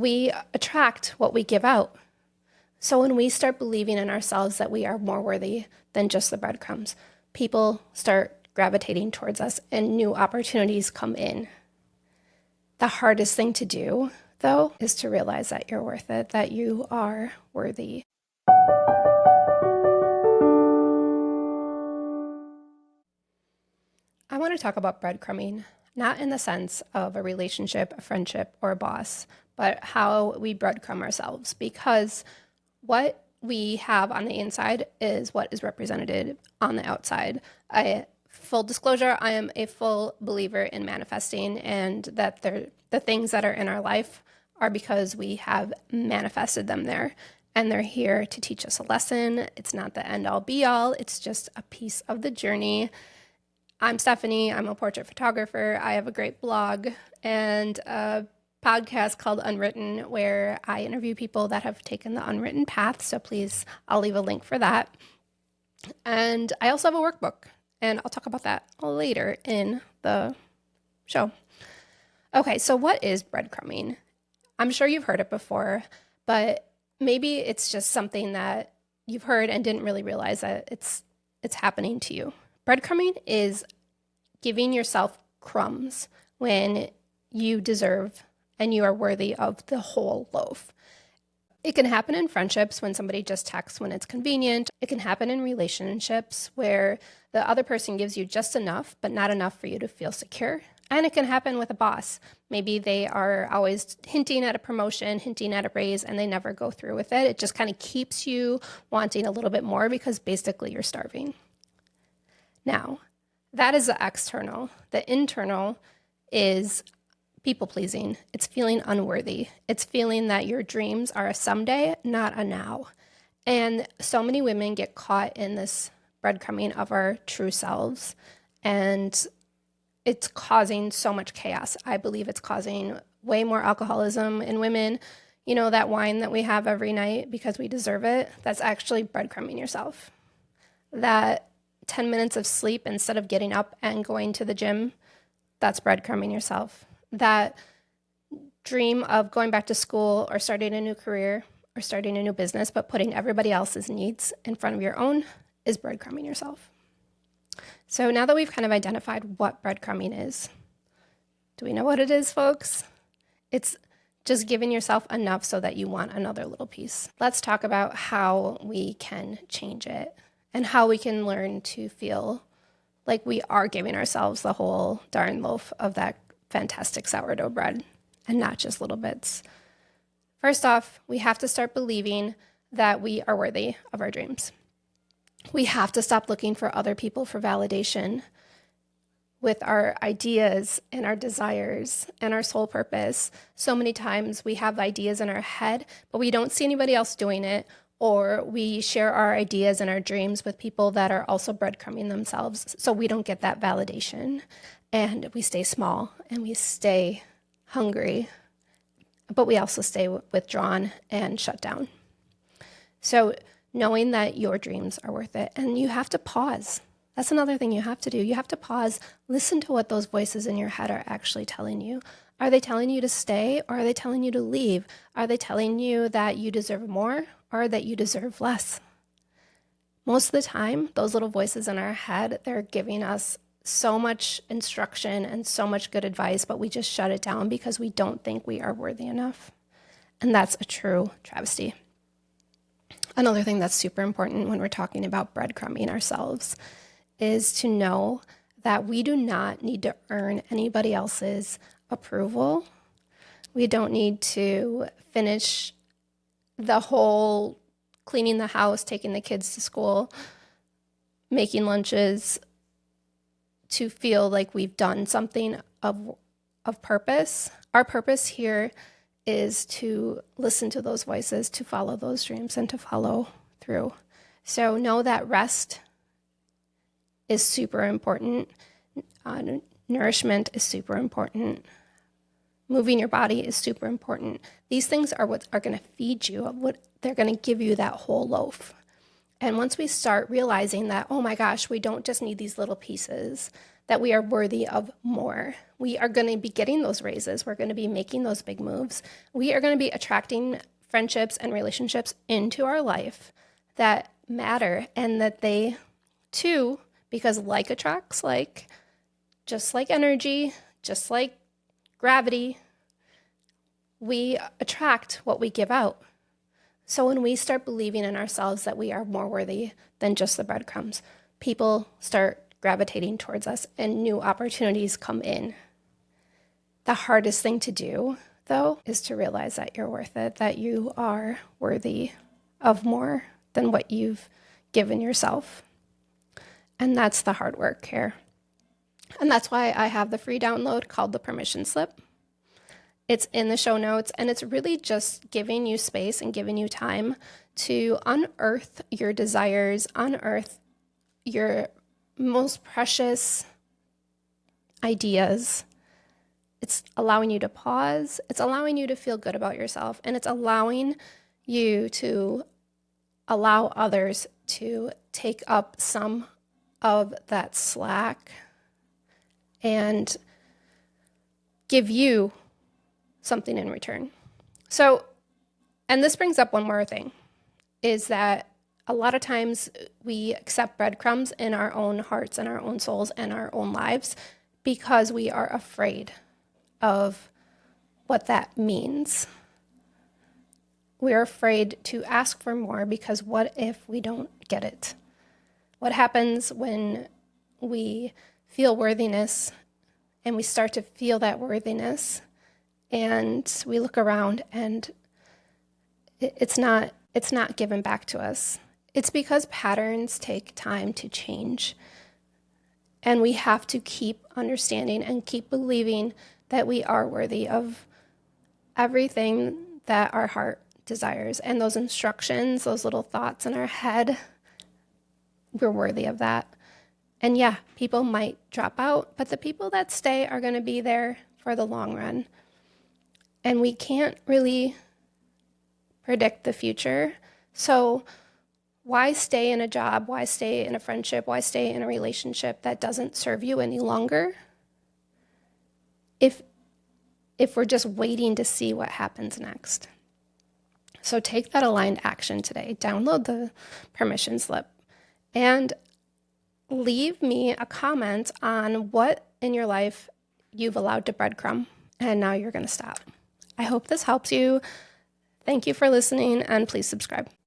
we attract what we give out. So when we start believing in ourselves that we are more worthy than just the breadcrumbs, people start gravitating towards us and new opportunities come in. The hardest thing to do, though, is to realize that you're worth it, that you are worthy. I want to talk about breadcrumbing, not in the sense of a relationship, a friendship, or a boss, but how we breadcrumb ourselves, because what we have on the inside is what is represented on the outside. Full disclosure, I am a full believer in manifesting, and that the things that are in our life are because we have manifested them there, and they're here to teach us a lesson. It's not the end all be all. It's just a piece of the journey. I'm Stephanie. I'm a portrait photographer. I have a great blog and a podcast called Unwritten, where I interview people that have taken the unwritten path. So please, I'll leave a link for that. And I also have a workbook, and I'll talk about that later in the show. Okay, so what is breadcrumbing? I'm sure you've heard it before, but maybe it's just something that you've heard and didn't really realize that it's happening to you. Breadcrumbing is giving yourself crumbs when you deserve and you are worthy of the whole loaf. It can happen in friendships when somebody just texts when it's convenient. It can happen in relationships where the other person gives you just enough, but not enough for you to feel secure. And it can happen with a boss. Maybe they are always hinting at a promotion, hinting at a raise, and they never go through with it. It just kind of keeps you wanting a little bit more because basically you're starving. Now, that is the external. The internal is people-pleasing. It's feeling unworthy. It's feeling that your dreams are a someday, not a now. And so many women get caught in this breadcrumbing of our true selves, and it's causing so much chaos. I believe it's causing way more alcoholism in women. You know, that wine that we have every night because we deserve it, that's actually breadcrumbing yourself. That 10 minutes of sleep instead of getting up and going to the gym, that's breadcrumbing yourself. That dream of going back to school or starting a new career or starting a new business, but putting everybody else's needs in front of your own, is breadcrumbing yourself. So now that we've kind of identified what breadcrumbing is, do we know what it is, folks? It's just giving yourself enough so that you want another little piece. Let's talk about how we can change it and how we can learn to feel like we are giving ourselves the whole darn loaf of that fantastic sourdough bread and not just little bits. First off, we have to start believing that we are worthy of our dreams. We have to stop looking for other people for validation with our ideas and our desires and our soul purpose. So many times we have ideas in our head, but we don't see anybody else doing it, or we share our ideas and our dreams with people that are also breadcrumbing themselves, so we don't get that validation. And we stay small and we stay hungry, but we also stay withdrawn and shut down. So knowing that your dreams are worth it, and you have to pause. That's another thing you have to do. You have to pause, listen to what those voices in your head are actually telling you. Are they telling you to stay, or are they telling you to leave? Are they telling you that you deserve more or that you deserve less? Most of the time, those little voices in our head, they're giving us so much instruction and so much good advice, but we just shut it down because we don't think we are worthy enough. And that's a true travesty. Another thing that's super important when we're talking about breadcrumbing ourselves is to know that we do not need to earn anybody else's approval. We don't need to finish the whole cleaning the house, taking the kids to school, making lunches to feel like we've done something of purpose. Our purpose here is to listen to those voices, to follow those dreams, and to follow through. So know that rest is super important. Nourishment is super important. Moving your body is super important. These things are what are going to feed you, what they're going to give you that whole loaf. And once we start realizing that, oh my gosh, we don't just need these little pieces, that we are worthy of more. we are going to be getting those raises. We're going to be making those big moves. We are going to be attracting friendships and relationships into our life that matter, and that they too, because like attracts like, just like energy, just like gravity, we attract what we give out. So when we start believing in ourselves that we are more worthy than just the breadcrumbs, people start gravitating towards us and new opportunities come in. The hardest thing to do, though, is to realize that you're worth it, that you are worthy of more than what you've given yourself. And that's the hard work here. And that's why I have the free download called the Permission Slip. It's in the show notes, and it's really just giving you space and giving you time to unearth your desires, unearth your most precious ideas. It's allowing you to pause. It's allowing you to feel good about yourself, and it's allowing you to allow others to take up some of that slack and give you something in return. So, and this brings up one more thing, is that a lot of times we accept breadcrumbs in our own hearts and our own souls and our own lives because we are afraid of what that means. We're afraid to ask for more because what if we don't get it? What happens when we feel worthiness and we start to feel that worthiness and we look around and it's not given back to us? It's because patterns take time to change. And we have to keep understanding and keep believing that we are worthy of everything that our heart desires. And those instructions, those little thoughts in our head, we're worthy of that. And yeah, people might drop out, but the people that stay are going to be there for the long run. And we can't really predict the future. So why stay in a job? Why stay in a friendship? Why stay in a relationship that doesn't serve you any longer? If we're just waiting to see what happens next. So take that aligned action today. Download the permission slip and leave me a comment on what in your life you've allowed to breadcrumb and now you're going to stop. I hope this helps you. Thank you for listening, and please subscribe.